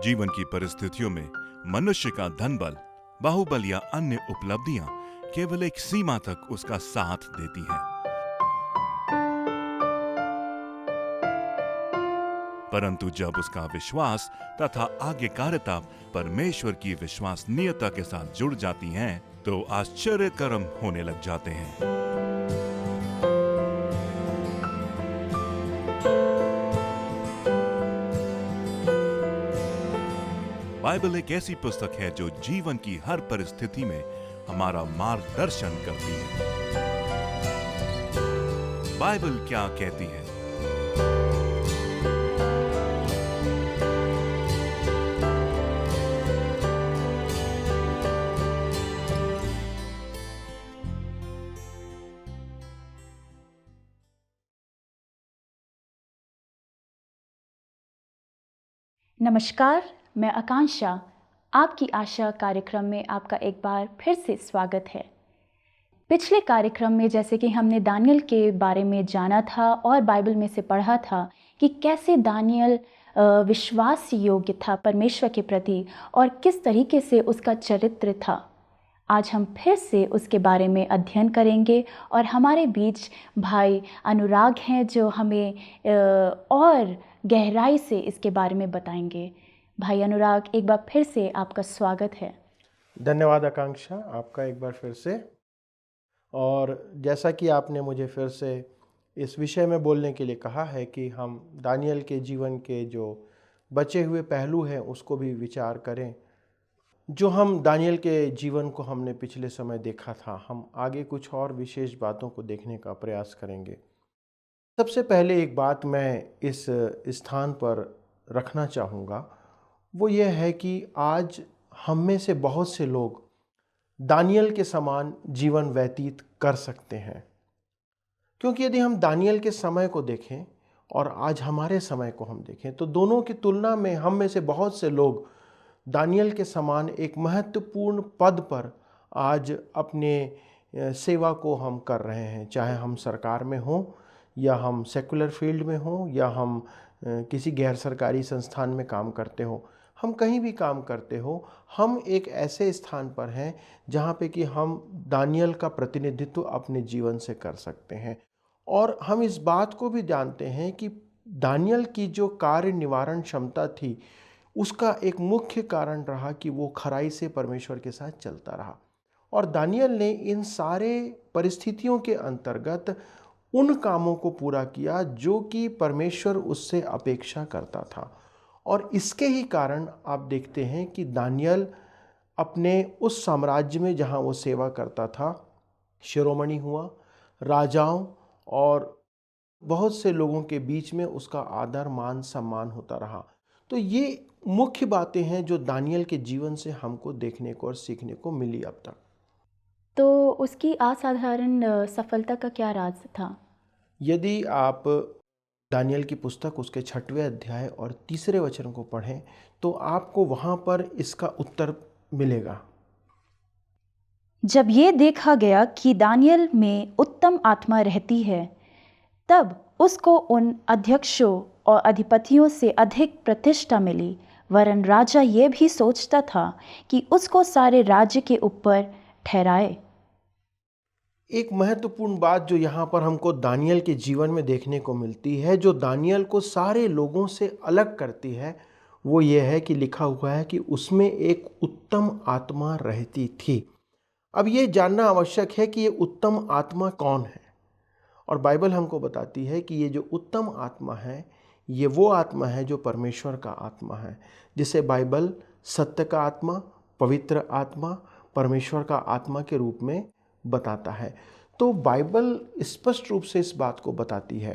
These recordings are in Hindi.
जीवन की परिस्थितियों में मनुष्य का धन बल, बाहुबल या अन्य उपलब्धियां केवल एक सीमा तक उसका साथ देती हैं। परंतु जब उसका विश्वास तथा आज्ञाकारिता परमेश्वर की विश्वसनीयता के साथ जुड़ जाती हैं, तो आश्चर्य कर्म होने लग जाते हैं। बाइबल एक ऐसी पुस्तक है जो जीवन की हर परिस्थिति में हमारा मार्गदर्शन करती है। बाइबल क्या कहती है? नमस्कार, मैं आकांक्षा। आपकी आशा कार्यक्रम में आपका एक बार फिर से स्वागत है। पिछले कार्यक्रम में जैसे कि हमने दानियल के बारे में जाना था और बाइबल में से पढ़ा था कि कैसे दानियल विश्वास योग्य था परमेश्वर के प्रति और किस तरीके से उसका चरित्र था। आज हम फिर से उसके बारे में अध्ययन करेंगे और हमारे बीच भाई अनुराग हैं जो हमें और गहराई से इसके बारे में बताएंगे। भाई अनुराग, एक बार फिर से आपका स्वागत है। धन्यवाद आकांक्षा, आपका एक बार फिर से। और जैसा कि आपने मुझे फिर से इस विषय में बोलने के लिए कहा है कि हम दानियल के जीवन के जो बचे हुए पहलू हैं उसको भी विचार करें। जो हम दानियल के जीवन को हमने पिछले समय देखा था, हम आगे कुछ और विशेष बातों को देखने का प्रयास करेंगे। सबसे पहले एक बात मैं इस स्थान पर रखना चाहूँगा, वो ये है कि आज हम में से बहुत से लोग दानियल के समान जीवन व्यतीत कर सकते हैं। क्योंकि यदि हम दानियल के समय को देखें और आज हमारे समय को हम देखें तो दोनों की तुलना में हम में से बहुत से लोग दानियल के समान एक महत्वपूर्ण पद पर आज अपने सेवा को हम कर रहे हैं। चाहे हम सरकार में हों या हम सेकुलर फील्ड में हों या हम किसी गैर सरकारी संस्थान में काम करते हो, हम कहीं भी काम करते हो, हम एक ऐसे स्थान पर हैं जहाँ पे कि हम दानियल का प्रतिनिधित्व अपने जीवन से कर सकते हैं। और हम इस बात को भी जानते हैं कि दानियल की जो कार्य निवारण क्षमता थी उसका एक मुख्य कारण रहा कि वो खराई से परमेश्वर के साथ चलता रहा। और दानियल ने इन सारे परिस्थितियों के अंतर्गत उन कामों को पूरा किया जो कि परमेश्वर उससे अपेक्षा करता था। और इसके ही कारण आप देखते हैं कि दानियल अपने उस साम्राज्य में जहाँ वो सेवा करता था शिरोमणि हुआ, राजाओं और बहुत से लोगों के बीच में उसका आदर मान सम्मान होता रहा। तो ये मुख्य बातें हैं जो दानियल के जीवन से हमको देखने को और सीखने को मिली अब तक। तो उसकी असाधारण सफलता का क्या राज था? यदि आप दानियल की पुस्तक उसके 6वें अध्याय और 3 वचन को पढ़ें तो आपको वहाँ पर इसका उत्तर मिलेगा। जब ये देखा गया कि दानियल में उत्तम आत्मा रहती है, तब उसको उन अध्यक्षों और अधिपतियों से अधिक प्रतिष्ठा मिली, वरन राजा ये भी सोचता था कि उसको सारे राज्य के ऊपर ठहराए। एक महत्वपूर्ण बात जो यहाँ पर हमको दानियल के जीवन में देखने को मिलती है, जो दानियल को सारे लोगों से अलग करती है, वो ये है कि लिखा हुआ है कि उसमें एक उत्तम आत्मा रहती थी। अब ये जानना आवश्यक है कि ये उत्तम आत्मा कौन है। और बाइबल हमको बताती है कि ये जो उत्तम आत्मा है, ये वो आत्मा है जो परमेश्वर का आत्मा है, जिसे बाइबल सत्य का आत्मा, पवित्र आत्मा, परमेश्वर का आत्मा के रूप में बताता है। तो बाइबल स्पष्ट रूप से इस बात को बताती है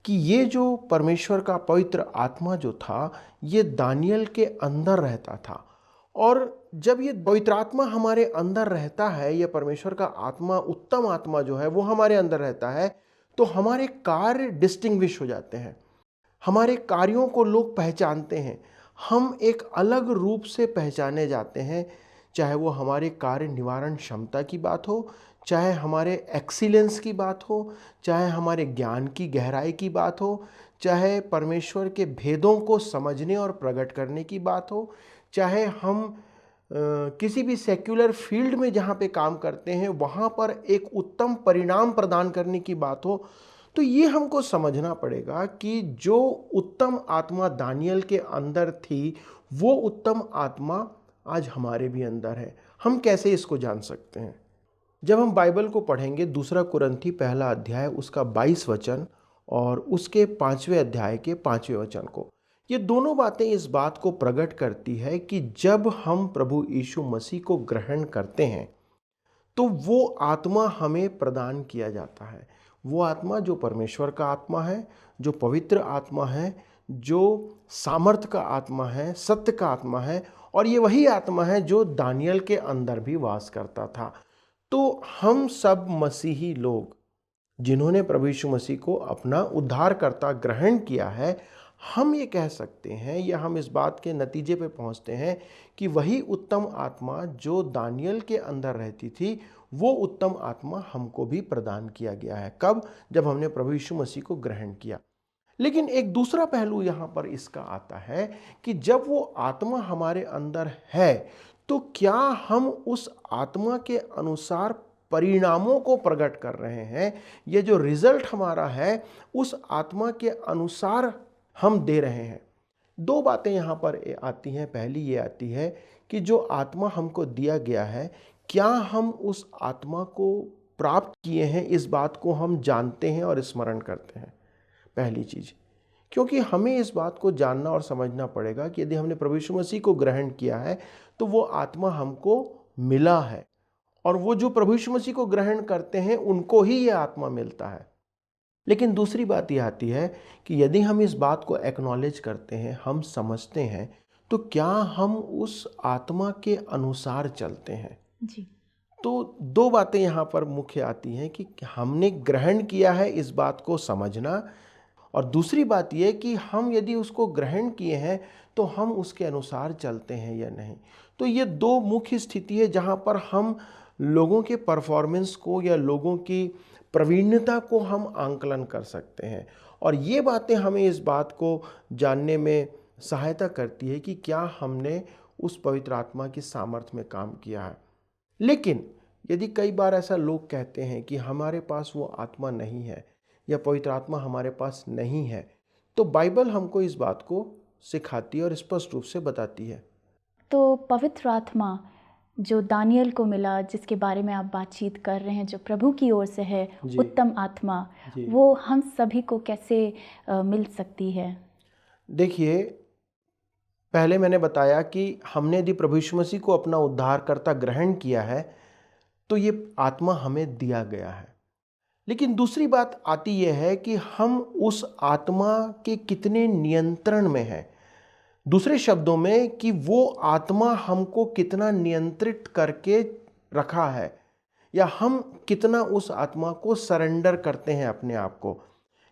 कि ये जो परमेश्वर का पवित्र आत्मा जो था, ये दानियल के अंदर रहता था। और जब ये पवित्र आत्मा हमारे अंदर रहता है, ये परमेश्वर का आत्मा, उत्तम आत्मा जो है वो हमारे अंदर रहता है, तो हमारे कार्य डिस्टिंग्विश हो जाते हैं, हमारे कार्यों को लोग पहचानते हैं, हम एक अलग रूप से पहचाने जाते हैं। चाहे वो हमारे कार्य निवारण क्षमता की बात हो, चाहे हमारे एक्सीलेंस की बात हो, चाहे हमारे ज्ञान की गहराई की बात हो, चाहे परमेश्वर के भेदों को समझने और प्रकट करने की बात हो, चाहे हम किसी भी सेक्युलर फील्ड में जहाँ पे काम करते हैं वहाँ पर एक उत्तम परिणाम प्रदान करने की बात हो, तो ये हमको समझना पड़ेगा कि जो उत्तम आत्मा दानियल के अंदर थी वो उत्तम आत्मा आज हमारे भी अंदर है। हम कैसे इसको जान सकते हैं? जब हम बाइबल को पढ़ेंगे, दूसरा कुरिन्थी पहला अध्याय उसका 22 वचन और उसके 5वें अध्याय के 5वें वचन को, ये दोनों बातें इस बात को प्रकट करती है कि जब हम प्रभु यीशु मसीह को ग्रहण करते हैं तो वो आत्मा हमें प्रदान किया जाता है। वो आत्मा जो परमेश्वर का आत्मा है, जो पवित्र आत्मा है, जो सामर्थ का आत्मा है, सत्य का आत्मा है, और ये वही आत्मा है जो दानियल के अंदर भी वास करता था। तो हम सब मसीही लोग जिन्होंने प्रभु यीशु मसीह को अपना उद्धारकर्ता ग्रहण किया है, हम ये कह सकते हैं या हम इस बात के नतीजे पे पहुंचते हैं कि वही उत्तम आत्मा जो दानियल के अंदर रहती थी, वो उत्तम आत्मा हमको भी प्रदान किया गया है। कब? जब हमने प्रभु यीशु मसीह को ग्रहण किया। लेकिन एक दूसरा पहलू यहाँ पर इसका आता है कि जब वो आत्मा हमारे अंदर है तो क्या हम उस आत्मा के अनुसार परिणामों को प्रकट कर रहे हैं? ये जो रिजल्ट हमारा है उस आत्मा के अनुसार हम दे रहे हैं। दो बातें यहाँ पर आती हैं। पहली ये आती है कि जो आत्मा हमको दिया गया है, क्या हम उस आत्मा को प्राप्त किए हैं, इस बात को हम जानते हैं और स्मरण करते हैं। पहली चीज, क्योंकि हमें इस बात को जानना और समझना पड़ेगा कि यदि हमने प्रभु यीशु मसीह को ग्रहण किया है तो वो आत्मा हमको मिला है, और वो जो प्रभु यीशु मसीह को ग्रहण करते हैं उनको ही ये आत्मा मिलता है। लेकिन दूसरी बात ये आती है कि यदि हम इस बात को एक्नॉलेज करते हैं, हम समझते हैं, तो क्या हम उस आत्मा के अनुसार चलते हैं? जी। तो दो बातें यहाँ पर मुख्य आती हैं कि हमने ग्रहण किया है इस बात को समझना, और दूसरी बात यह कि हम यदि उसको ग्रहण किए हैं तो हम उसके अनुसार चलते हैं या नहीं। तो ये दो मुख्य स्थिति है जहाँ पर हम लोगों के परफॉर्मेंस को या लोगों की प्रवीणता को हम आंकलन कर सकते हैं, और ये बातें हमें इस बात को जानने में सहायता करती है कि क्या हमने उस पवित्र आत्मा की सामर्थ्य में काम किया है। लेकिन यदि कई बार ऐसा लोग कहते हैं कि हमारे पास वो आत्मा नहीं है या पवित्र आत्मा हमारे पास नहीं है, तो बाइबल हमको इस बात को सिखाती है और स्पष्ट रूप से बताती है। तो पवित्र आत्मा जो दानियल को मिला, जिसके बारे में आप बातचीत कर रहे हैं, जो प्रभु की ओर से है, जी। उत्तम आत्मा, जी। वो हम सभी को कैसे मिल सकती है? देखिए, पहले मैंने बताया कि हमने यदि प्रभु यीशु मसीह को अपना उद्धारकर्ता ग्रहण किया है तो ये आत्मा हमें दिया गया है। लेकिन दूसरी बात आती यह है कि हम उस आत्मा के कितने नियंत्रण में हैं। दूसरे शब्दों में कि वो आत्मा हमको कितना नियंत्रित करके रखा है, या हम कितना उस आत्मा को सरेंडर करते हैं अपने आप को।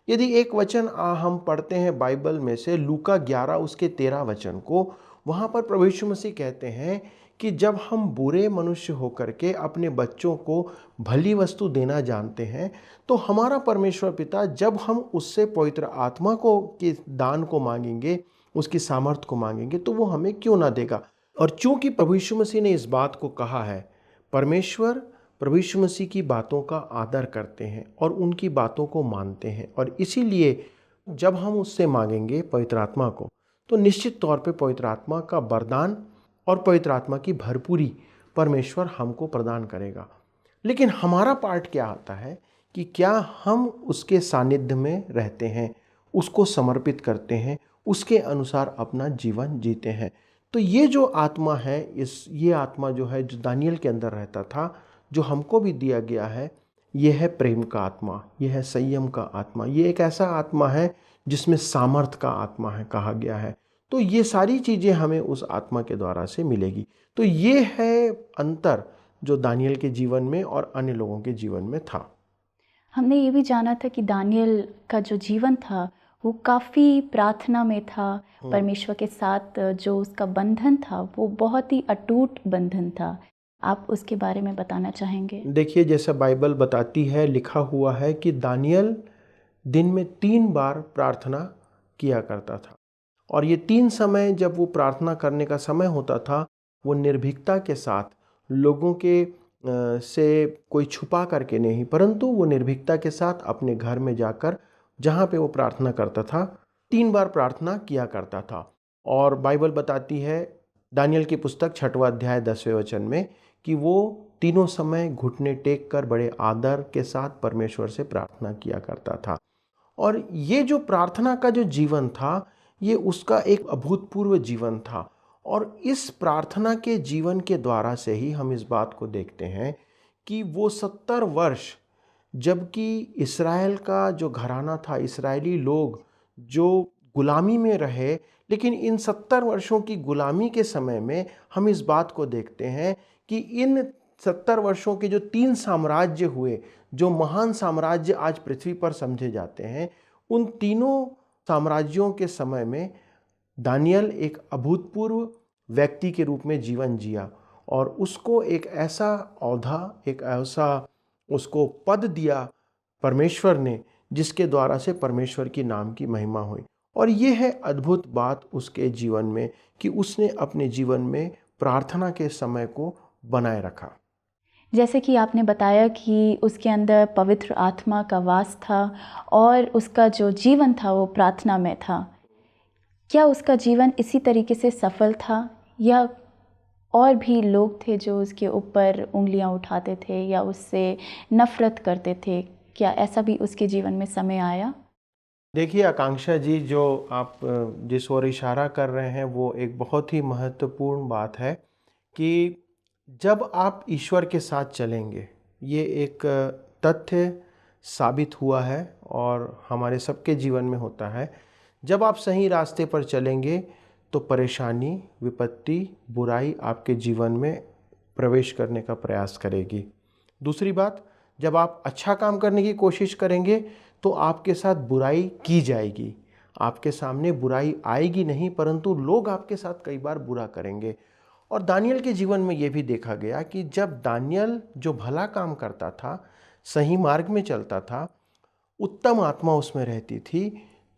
यदि एक वचन हम पढ़ते हैं बाइबल में से लूका 11 उसके 13 वचन को, वहाँ पर प्रभु यीशु मसीह कहते हैं कि जब हम बुरे मनुष्य होकर के अपने बच्चों को भली वस्तु देना जानते हैं, तो हमारा परमेश्वर पिता जब हम उससे पवित्र आत्मा को के दान को मांगेंगे, उसकी सामर्थ्य को मांगेंगे, तो वो हमें क्यों ना देगा। और चूंकि प्रभु यीशु मसीह ने इस बात को कहा है, परमेश्वर प्रभु यीशु मसीह की बातों का आदर करते हैं और उनकी बातों को मानते हैं, और इसीलिए जब हम उससे मांगेंगे पवित्र आत्मा को, तो निश्चित तौर पे पवित्र आत्मा का वरदान और पवित्र आत्मा की भरपूरी परमेश्वर हमको प्रदान करेगा। लेकिन हमारा पार्ट क्या आता है कि क्या हम उसके सानिध्य में रहते हैं, उसको समर्पित करते हैं, उसके अनुसार अपना जीवन जीते हैं। तो ये जो आत्मा है, ये आत्मा जो है, जो दानियल के अंदर रहता था, जो हमको भी दिया गया है, ये है प्रेम का आत्मा, ये है संयम का आत्मा, ये एक ऐसा आत्मा है जिसमें सामर्थ्य का आत्मा है कहा गया है। तो ये सारी चीज़ें हमें उस आत्मा के द्वारा से मिलेगी। तो ये है अंतर जो दानियल के जीवन में और अन्य लोगों के जीवन में था। हमने ये भी जाना था कि दानियल का जो जीवन था वो काफ़ी प्रार्थना में था, परमेश्वर के साथ जो उसका बंधन था वो बहुत ही अटूट बंधन था। आप उसके बारे में बताना चाहेंगे? देखिए, जैसा बाइबल बताती है, लिखा हुआ है कि दानियल दिन में 3 बार प्रार्थना किया करता था। और ये 3 समय जब वो प्रार्थना करने का समय होता था, वो निर्भीकता के साथ लोगों के से कोई छुपा करके नहीं, परंतु वो निर्भीकता के साथ अपने घर में जाकर जहाँ पे वो प्रार्थना करता था, 3 बार प्रार्थना किया करता था। और बाइबल बताती है दानियल की पुस्तक 6वां अध्याय 10वें वचन में कि वो तीनों समय घुटने टेक कर बड़े आदर के साथ परमेश्वर से प्रार्थना किया करता था। और ये जो प्रार्थना का जो जीवन था, ये उसका एक अभूतपूर्व जीवन था। और इस प्रार्थना के जीवन के द्वारा से ही हम इस बात को देखते हैं कि वो 70 वर्ष, जबकि इस्राएल का जो घराना था, इस्राएली लोग जो गुलामी में रहे, लेकिन इन 70 वर्षों की गुलामी के समय में हम इस बात को देखते हैं कि इन 70 वर्षों के जो 3 साम्राज्य हुए, जो महान साम्राज्य आज पृथ्वी पर समझे जाते हैं, उन तीनों साम्राज्यों के समय में दानियल एक अभूतपूर्व व्यक्ति के रूप में जीवन जिया और उसको एक ऐसा औधा, एक ऐसा उसको पद दिया परमेश्वर ने, जिसके द्वारा से परमेश्वर की नाम की महिमा हुई। और ये है अद्भुत बात उसके जीवन में कि उसने अपने जीवन में प्रार्थना के समय को बनाए रखा। जैसे कि आपने बताया कि उसके अंदर पवित्र आत्मा का वास था और उसका जो जीवन था वो प्रार्थना में था। क्या उसका जीवन इसी तरीके से सफल था या और भी लोग थे जो उसके ऊपर उंगलियां उठाते थे या उससे नफरत करते थे? क्या ऐसा भी उसके जीवन में समय आया? देखिए आकांक्षा जी, जो आप जिस ओर इशारा कर रहे हैं वो एक बहुत ही महत्वपूर्ण बात है कि जब आप ईश्वर के साथ चलेंगे, ये एक तथ्य साबित हुआ है और हमारे सबके जीवन में होता है। जब आप सही रास्ते पर चलेंगे तो परेशानी, विपत्ति, बुराई आपके जीवन में प्रवेश करने का प्रयास करेगी। दूसरी बात, जब आप अच्छा काम करने की कोशिश करेंगे तो आपके साथ बुराई की जाएगी। आपके सामने बुराई आएगी नहीं, परंतु लोग आपके साथ कई बार बुरा करेंगे। और दानियल के जीवन में यह भी देखा गया कि जब दानियल जो भला काम करता था, सही मार्ग में चलता था, उत्तम आत्मा उसमें रहती थी,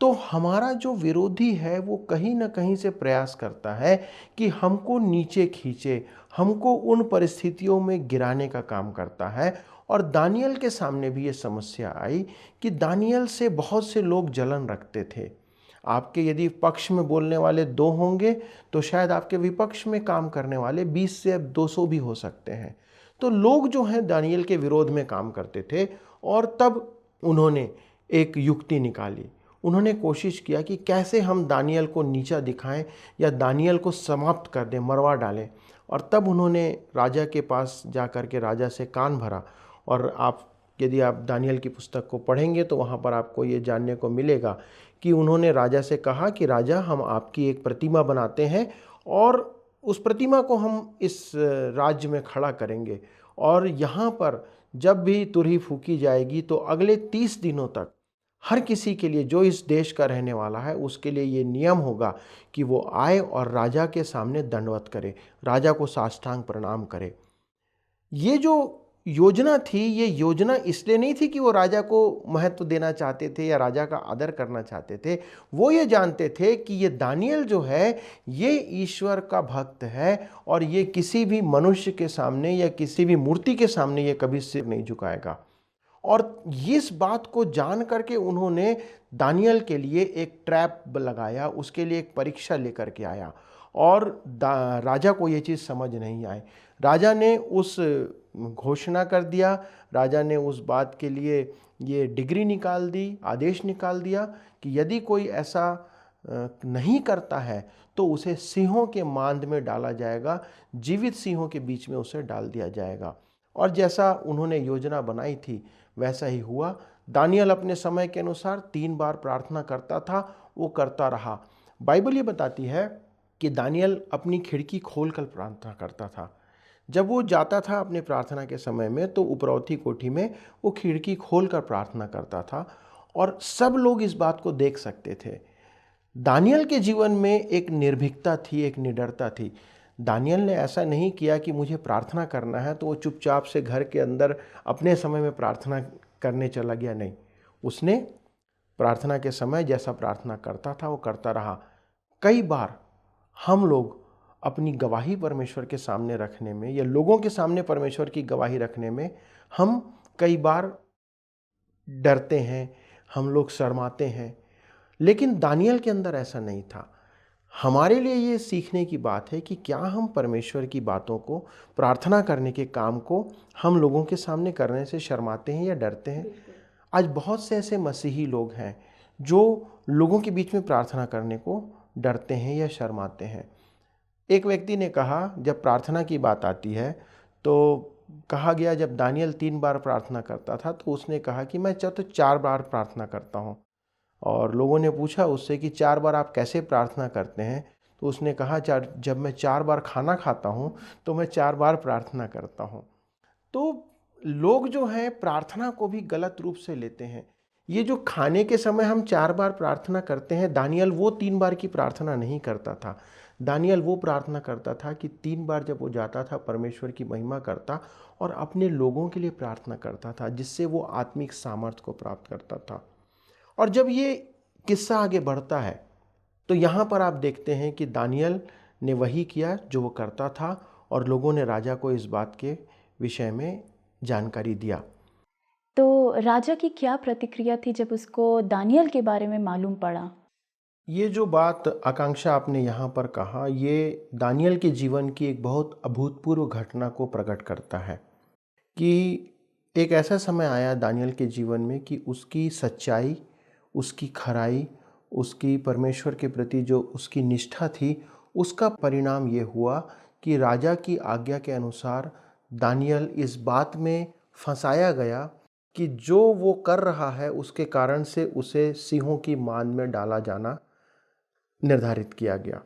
तो हमारा जो विरोधी है वो कहीं ना कहीं से प्रयास करता है कि हमको नीचे खींचे, हमको उन परिस्थितियों में गिराने का काम करता है। और दानियल के सामने भी ये समस्या आई कि दानियल से बहुत से लोग जलन रखते थे। आपके यदि पक्ष में बोलने वाले 2 होंगे तो शायद आपके विपक्ष में काम करने वाले 20 से 200 भी हो सकते हैं। तो लोग जो हैं दानियल के विरोध में काम करते थे और तब उन्होंने एक युक्ति निकाली। उन्होंने कोशिश किया कि कैसे हम दानियल को नीचा दिखाएं या दानियल को समाप्त कर दें, मरवा डालें। और तब उन्होंने राजा के पास जा कर के राजा से कान भरा। और यदि आप दानियल की पुस्तक को पढ़ेंगे तो वहाँ पर आपको ये जानने को मिलेगा कि उन्होंने राजा से कहा कि राजा, हम आपकी एक प्रतिमा बनाते हैं और उस प्रतिमा को हम इस राज्य में खड़ा करेंगे और यहाँ पर जब भी तुरही फूकी जाएगी तो अगले 30 दिनों तक हर किसी के लिए जो इस देश का रहने वाला है उसके लिए ये नियम होगा कि वो आए और राजा के सामने दंडवत करे, राजा को साष्टांग प्रणाम करे। ये जो योजना थी, ये योजना इसलिए नहीं थी कि वो राजा को महत्व देना चाहते थे या राजा का आदर करना चाहते थे। वो ये जानते थे कि ये दानियल जो है ये ईश्वर का भक्त है और ये किसी भी मनुष्य के सामने या किसी भी मूर्ति के सामने ये कभी सिर नहीं झुकाएगा। और इस बात को जान करके उन्होंने दानियल के लिए एक ट्रैप लगाया, उसके लिए एक परीक्षा लेकर के आया। और राजा को ये चीज़ समझ नहीं आई। राजा ने उस घोषणा कर दिया, राजा ने उस बात के लिए ये डिग्री निकाल दी, आदेश निकाल दिया कि यदि कोई ऐसा नहीं करता है तो उसे सिंहों के मांद में डाला जाएगा, जीवित सिंहों के बीच में उसे डाल दिया जाएगा। और जैसा उन्होंने योजना बनाई थी वैसा ही हुआ। दानियल अपने समय के अनुसार 3 बार प्रार्थना करता था, वो करता रहा। बाइबल ये बताती है कि दानियल अपनी खिड़की खोलकर प्रार्थना करता था। जब वो जाता था अपने प्रार्थना के समय में तो उपरौठी कोठी में वो खिड़की खोलकर प्रार्थना करता था और सब लोग इस बात को देख सकते थे। दानियल के जीवन में एक निर्भीकता थी, एक निडरता थी। दानियल ने ऐसा नहीं किया कि मुझे प्रार्थना करना है तो वो चुपचाप से घर के अंदर अपने समय में प्रार्थना करने चला गया। नहीं, उसने प्रार्थना के समय जैसा प्रार्थना करता था वो करता रहा। कई बार हम लोग अपनी गवाही परमेश्वर के सामने रखने में या लोगों के सामने परमेश्वर की गवाही रखने में हम कई बार डरते हैं, हम लोग शर्माते हैं, लेकिन दानियल के अंदर ऐसा नहीं था। हमारे लिए ये सीखने की बात है कि क्या हम परमेश्वर की बातों को, प्रार्थना करने के काम को हम लोगों के सामने करने से शर्माते हैं या डरते हैं। आज बहुत से ऐसे मसीही लोग हैं जो लोगों के बीच में प्रार्थना करने को डरते हैं या शर्माते हैं। एक व्यक्ति ने कहा, जब प्रार्थना की बात आती है तो कहा गया जब दानियल 3 बार प्रार्थना करता था तो उसने कहा कि मैं तो 4 बार प्रार्थना करता हूँ। और लोगों ने पूछा उससे कि 4 बार आप कैसे प्रार्थना करते हैं, तो उसने कहा जब मैं 4 बार खाना खाता हूँ तो मैं 4 बार प्रार्थना करता हूँ। तो लोग जो हैं प्रार्थना को भी गलत रूप से लेते हैं। ये जो खाने के समय हम 4 बार प्रार्थना करते हैं, दानियल वो 3 बार की प्रार्थना नहीं करता था। दानियल वो प्रार्थना करता था कि 3 बार जब वो जाता था परमेश्वर की महिमा करता और अपने लोगों के लिए प्रार्थना करता था, जिससे वो आत्मिक सामर्थ्य को प्राप्त करता था। और जब ये किस्सा आगे बढ़ता है तो यहाँ पर आप देखते हैं कि दानियल ने वही किया जो वो करता था और लोगों ने राजा को इस बात के विषय में जानकारी दिया। तो राजा की क्या प्रतिक्रिया थी जब उसको दानियल के बारे में मालूम पड़ा? ये जो बात आकांक्षा आपने यहाँ पर कहा, ये दानियल के जीवन की एक बहुत अभूतपूर्व घटना को प्रकट करता है कि एक ऐसा समय आया दानियल के जीवन में कि उसकी सच्चाई, उसकी खराई, उसकी परमेश्वर के प्रति जो उसकी निष्ठा थी, उसका परिणाम ये हुआ कि राजा की आज्ञा के अनुसार दानियल इस बात में फंसाया गया कि जो वो कर रहा है उसके कारण से उसे सिंहों की मान में डाला जाना निर्धारित किया गया।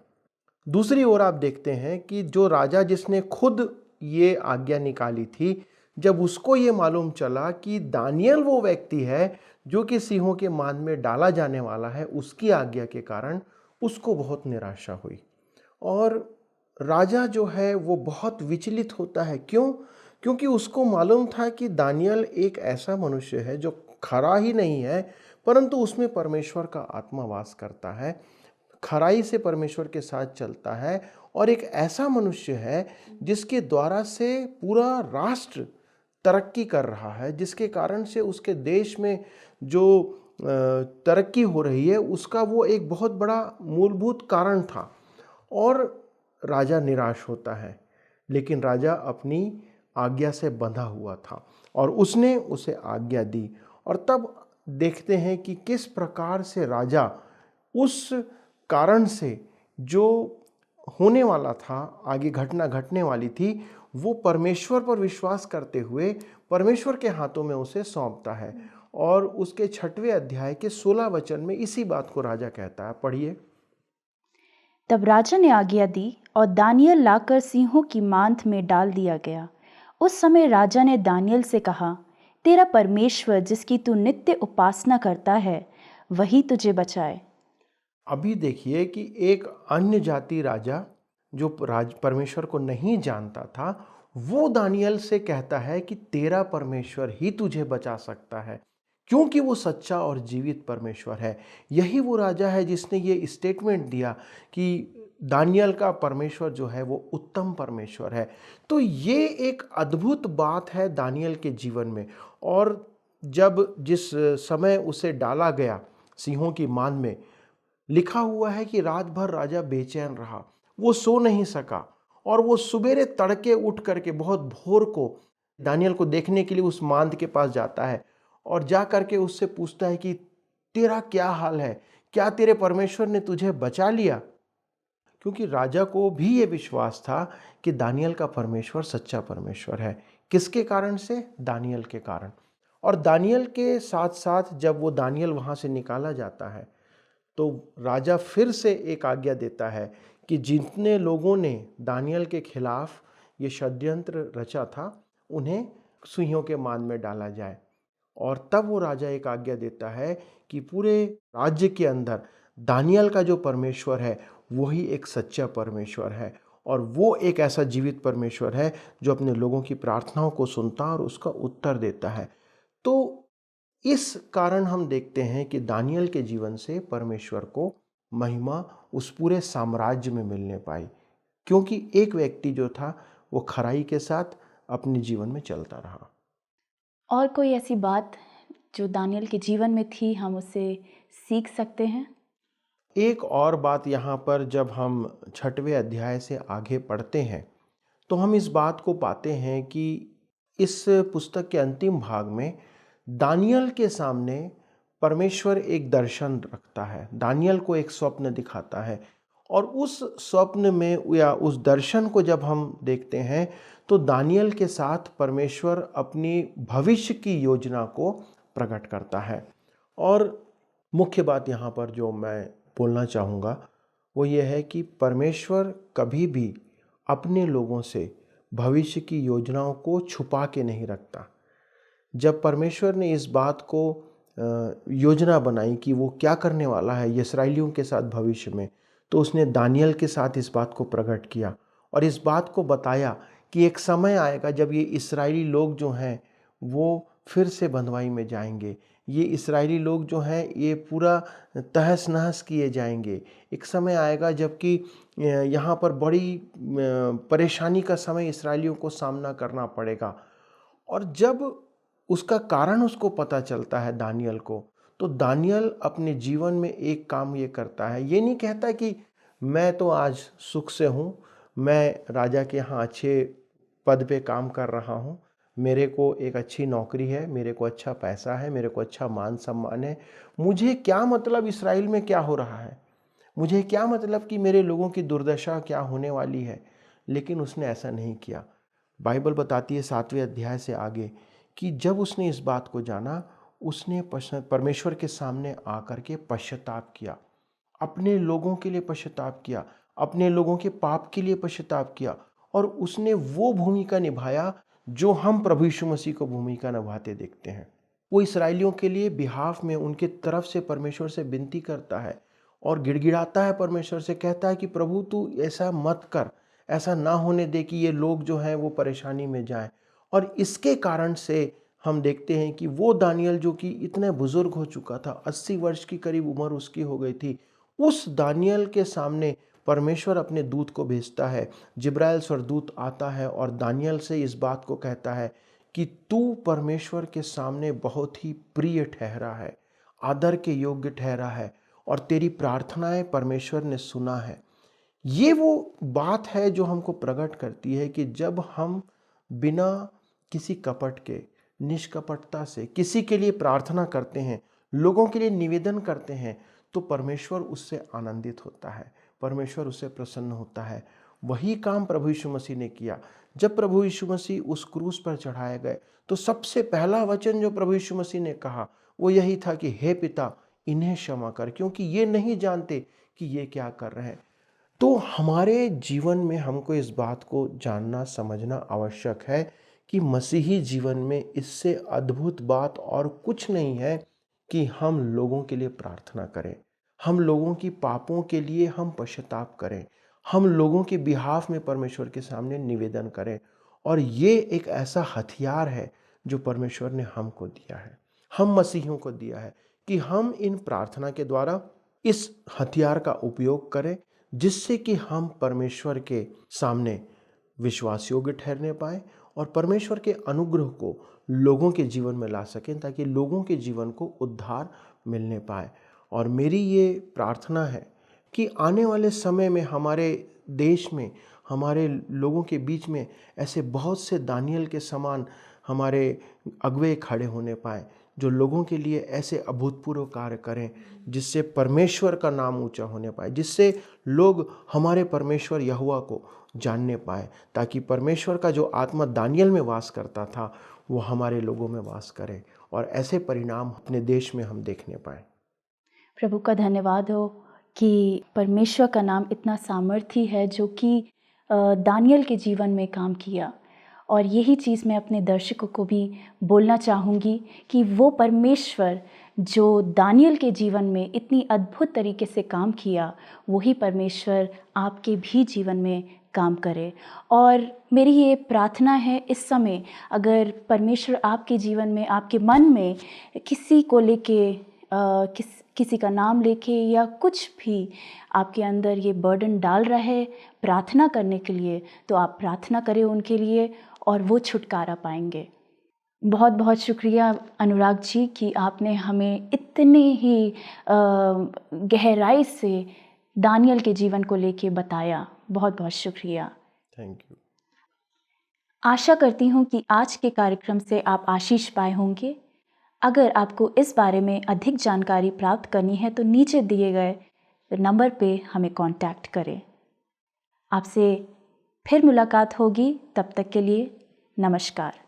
दूसरी ओर आप देखते हैं कि जो राजा जिसने खुद ये आज्ञा निकाली थी, जब उसको ये मालूम चला कि दानियल वो व्यक्ति है जो कि सिंहों के मान में डाला जाने वाला है, उसकी आज्ञा के कारण उसको बहुत निराशा हुई और राजा जो है वो बहुत विचलित होता है। क्यों? क्योंकि उसको मालूम था कि दानियल एक ऐसा मनुष्य है जो खरा ही नहीं है, परंतु उसमें परमेश्वर का आत्मा वास करता है, खराई से परमेश्वर के साथ चलता है और एक ऐसा मनुष्य है जिसके द्वारा से पूरा राष्ट्र तरक्की कर रहा है, जिसके कारण से उसके देश में जो तरक्की हो रही है उसका वो एक बहुत बड़ा मूलभूत कारण था। और राजा निराश होता है, लेकिन राजा अपनी आज्ञा से बंधा हुआ था और उसने उसे आज्ञा दी। और तब देखते हैं कि किस प्रकार से राजा उस कारण से जो होने वाला था, आगे घटना घटने वाली थी, वो परमेश्वर पर विश्वास करते हुए परमेश्वर के हाथों में उसे सौंपता है। और उसके 6वें अध्याय के 16 वचन में इसी बात को राजा कहता है। पढ़िए। तब राजा ने आज्ञा दी और दानियल लाकर सिंहों की मांद में डाल दिया गया। उस समय राजा ने दानियल से कहा, तेरा परमेश्वर जिसकी तू नित्य उपासना करता है वही तुझे बचाए। अभी देखिए कि एक अन्य जाति राजा जो परमेश्वर को नहीं जानता था, वो दानियल से कहता है कि तेरा परमेश्वर ही तुझे बचा सकता है, क्योंकि वो सच्चा और जीवित परमेश्वर है। यही वो राजा है जिसने ये स्टेटमेंट दिया कि दानियल का परमेश्वर जो है वो उत्तम परमेश्वर है। तो ये एक अद्भुत बात है दानियल के जीवन में। और जब जिस समय उसे डाला गया सिंहों की मान में, लिखा हुआ है कि रात भर राजा बेचैन रहा, वो सो नहीं सका और वो सुबेरे तड़के उठ करके बहुत भोर को दानियल को देखने के लिए उस मांद के पास जाता है और जा करके उससे पूछता है कि तेरा क्या हाल है, क्या तेरे परमेश्वर ने तुझे बचा लिया? क्योंकि राजा को भी ये विश्वास था कि दानियल का परमेश्वर सच्चा परमेश्वर है। किसके कारण से? दानियल के कारण। और दानियल के साथ साथ जब वो दानियल वहाँ से निकाला जाता है तो राजा फिर से एक आज्ञा देता है कि जितने लोगों ने दानियल के खिलाफ ये षड्यंत्र रचा था उन्हें सिंहों के मान में डाला जाए। और तब वो राजा एक आज्ञा देता है कि पूरे राज्य के अंदर दानियल का जो परमेश्वर है वही एक सच्चा परमेश्वर है। और वो एक ऐसा जीवित परमेश्वर है जो अपने लोगों की प्रार्थनाओं को सुनता और उसका उत्तर देता है। तो इस कारण हम देखते हैं कि दानियल के जीवन से परमेश्वर को महिमा उस पूरे साम्राज्य में मिलने पाई, क्योंकि एक व्यक्ति जो था वो खराई के साथ अपने जीवन में चलता रहा। और कोई ऐसी बात जो दानियल के जीवन में थी हम उससे सीख सकते हैं? एक और बात यहाँ पर जब हम 6वें अध्याय से आगे पढ़ते हैं तो हम इस बात को पाते हैं कि इस पुस्तक के अंतिम भाग में दानियल के सामने परमेश्वर एक दर्शन रखता है, दानियल को एक स्वप्न दिखाता है। और उस स्वप्न में या उस दर्शन को जब हम देखते हैं तो दानियल के साथ परमेश्वर अपनी भविष्य की योजना को प्रकट करता है। और मुख्य बात यहाँ पर जो मैं बोलना चाहूँगा वो ये है कि परमेश्वर कभी भी अपने लोगों से भविष्य की योजनाओं को छुपा के नहीं रखता। जब परमेश्वर ने इस बात को योजना बनाई कि वो क्या करने वाला है इस्राएलियों के साथ भविष्य में, तो उसने दानियल के साथ इस बात को प्रकट किया और इस बात को बताया कि एक समय आएगा जब ये इस्राएली लोग जो हैं वो फिर से बंधुआई में जाएंगे, ये इस्राएली लोग जो हैं ये पूरा तहस नहस किए जाएंगे। एक समय आएगा जबकि यहाँ पर बड़ी परेशानी का समय इस्राएलियों को सामना करना पड़ेगा। और जब उसका कारण उसको पता चलता है दानियल को, तो दानियल अपने जीवन में एक काम ये करता है, ये नहीं कहता कि मैं तो आज सुख से हूँ, मैं राजा के यहाँ अच्छे पद पे काम कर रहा हूँ, मेरे को एक अच्छी नौकरी है, मेरे को अच्छा पैसा है, मेरे को अच्छा मान सम्मान है, मुझे क्या मतलब इस्राएल में क्या हो रहा है, मुझे क्या मतलब कि मेरे लोगों की दुर्दशा क्या होने वाली है। लेकिन उसने ऐसा नहीं किया। बाइबल बताती है 7वें अध्याय से आगे कि जब उसने इस बात को जाना, उसने परमेश्वर के सामने आकर के पश्चाताप किया, अपने लोगों के लिए पश्चाताप किया, अपने लोगों के पाप के लिए पश्चाताप किया और उसने वो भूमिका निभाया जो हम प्रभु यीशु मसीह को भूमिका निभाते देखते हैं। वो इस्राएलियों के लिए बिहाफ में उनके तरफ से परमेश्वर से विनती करता है और गिड़गिड़ाता है परमेश्वर से, कहता है कि प्रभु तू ऐसा मत कर, ऐसा ना होने दे कि ये लोग जो हैं वो परेशानी में जाएं। और इसके कारण से हम देखते हैं कि वो दानियल जो कि इतने बुजुर्ग हो चुका था, 80 वर्ष की करीब उम्र उसकी हो गई थी, उस दानियल के सामने परमेश्वर अपने दूत को भेजता है। जिब्राइल स्वर्गदूत आता है और दानियल से इस बात को कहता है कि तू परमेश्वर के सामने बहुत ही प्रिय ठहरा है, आदर के योग्य ठहरा है और तेरी प्रार्थनाएं परमेश्वर ने सुना है। ये वो बात है जो हमको प्रकट करती है कि जब हम बिना किसी कपट के, निष्कपटता से किसी के लिए प्रार्थना करते हैं, लोगों के लिए निवेदन करते हैं, तो परमेश्वर उससे आनंदित होता है, परमेश्वर उससे प्रसन्न होता है। वही काम प्रभु यीशु मसीह ने किया। जब प्रभु यीशु मसीह उस क्रूस पर चढ़ाए गए तो सबसे पहला वचन जो प्रभु यीशु मसीह ने कहा वो यही था कि हे पिता इन्हें क्षमा कर, क्योंकि ये नहीं जानते कि ये क्या कर रहे हैं। तो हमारे जीवन में हमको इस बात को जानना समझना आवश्यक है कि मसीही जीवन में इससे अद्भुत बात और कुछ नहीं है कि हम लोगों के लिए प्रार्थना करें, हम लोगों की पापों के लिए हम पश्चाताप करें, हम लोगों के बिहाफ में परमेश्वर के सामने निवेदन करें। और ये एक ऐसा हथियार है जो परमेश्वर ने हमको दिया है, हम मसीहियों को दिया है कि हम इन प्रार्थना के द्वारा इस हथियार का उपयोग करें, जिससे कि हम परमेश्वर के सामने विश्वास योग्य ठहरने पाए और परमेश्वर के अनुग्रह को लोगों के जीवन में ला सकें, ताकि लोगों के जीवन को उद्धार मिलने पाए। और मेरी ये प्रार्थना है कि आने वाले समय में हमारे देश में, हमारे लोगों के बीच में ऐसे बहुत से दानियल के समान हमारे अगुवे खड़े होने पाए, जो लोगों के लिए ऐसे अभूतपूर्व कार्य करें जिससे परमेश्वर का नाम ऊंचा होने पाए, जिससे लोग हमारे परमेश्वर यहोवा को जानने पाए, ताकि परमेश्वर का जो आत्मा दानियल में वास करता था वो हमारे लोगों में वास करे और ऐसे परिणाम अपने देश में हम देखने पाए। प्रभु का धन्यवाद हो कि परमेश्वर का नाम इतना सामर्थी है जो कि दानियल के जीवन में काम किया। और यही चीज़ मैं अपने दर्शकों को भी बोलना चाहूँगी कि वो परमेश्वर जो दानियल के जीवन में इतनी अद्भुत तरीके से काम किया, वही परमेश्वर आपके भी जीवन में काम करे। और मेरी ये प्रार्थना है इस समय, अगर परमेश्वर आपके जीवन में, आपके मन में किसी को लेके किसी का नाम लेके या कुछ भी आपके अंदर ये बर्डन डाल रहा है प्रार्थना करने के लिए, तो आप प्रार्थना करें उनके लिए और वो छुटकारा पाएंगे। बहुत बहुत शुक्रिया अनुराग जी कि आपने हमें इतने ही गहराई से दानियल के जीवन को लेके बताया। बहुत बहुत शुक्रिया। Thank you. आशा करती हूँ कि आज के कार्यक्रम से आप आशीष पाए होंगे। अगर आपको इस बारे में अधिक जानकारी प्राप्त करनी है तो नीचे दिए गए नंबर पे हमें कांटेक्ट करें। आपसे फिर मुलाकात होगी, तब तक के लिए नमस्कार।